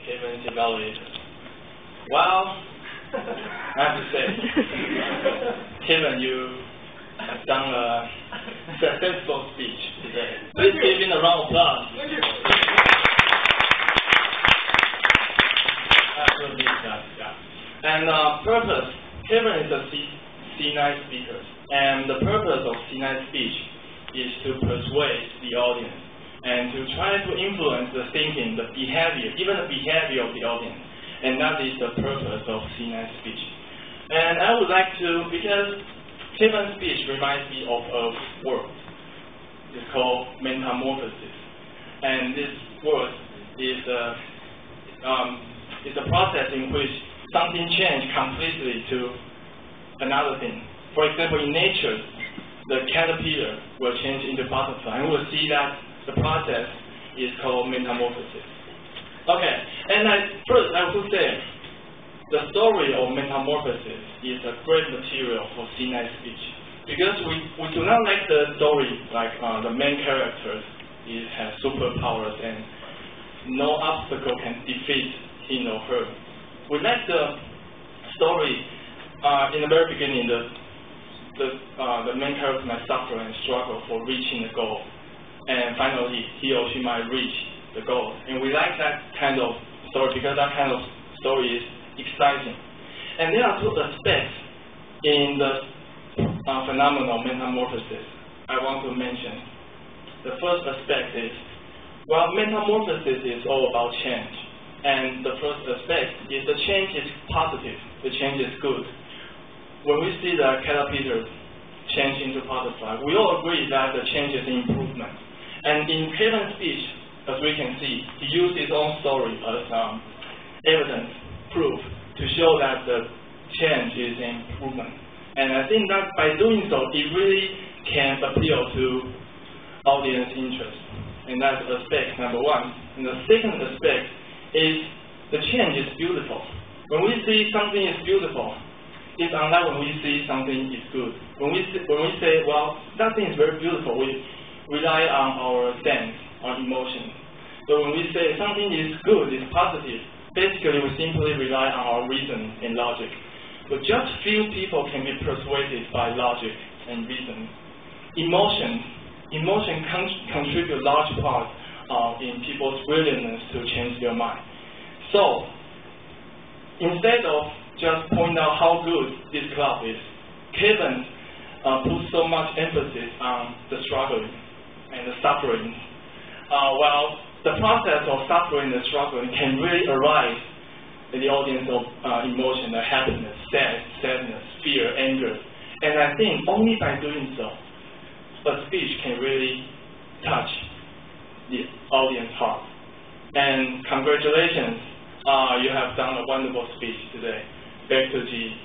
Kevin's evaluator. Well, I have to say, Kevin, you have done a successful speech today. Please give him a round of applause. Thank you. Absolutely, yeah. And purpose, Kevin is a C9 speaker, and the purpose of C9 speech is to persuade the audience and to try to influence the thinking, the behavior, even the behavior of the audience. And that is the purpose of C9 speech. And I would like to, because Kevin's speech reminds me of a word. It's called metamorphosis. And this word is a process in which something changes completely to another thing. For example, in nature, the caterpillar will change into butterfly, and we'll see that the process is called metamorphosis. Okay, and first I would say the story of metamorphosis is a great material for C9 speech, because we do not like the story like the main character has superpowers and no obstacle can defeat him or her. We like the story in the very beginning, the main character might suffer and struggle for reaching the goal, and finally he or she might reach the goal. And we like that kind of story because that kind of story is exciting. And there are two aspects in the phenomenon of metamorphosis I want to mention. The first aspect is, well, metamorphosis is all about change. And the first aspect is the change is positive, the change is good. When we see the caterpillar change into butterfly, we all agree that the change is improvement. And in Kevin's speech, as we can see, he used his own story as evidence, proof, to show that the change is an improvement. And I think that by doing so, it really can appeal to audience interest. And that's aspect number one. And the second aspect is the change is beautiful. When we see something is beautiful, it's unlike when we see something is good. When we say, well, that thing is very beautiful, we rely on our sense, our emotions. So when we say something is good, is positive, basically we simply rely on our reason and logic. But just few people can be persuaded by logic and reason. Emotion contribute large part in people's willingness to change their mind. So instead of just pointing out how good this club is, Kevin put so much emphasis on the struggling and the suffering. Well, the process of suffering and struggling can really arise in the audience of emotion, the happiness, sadness, fear, anger. And I think only by doing so, a speech can really touch the audience heart. And congratulations, you have done a wonderful speech today. Back to G.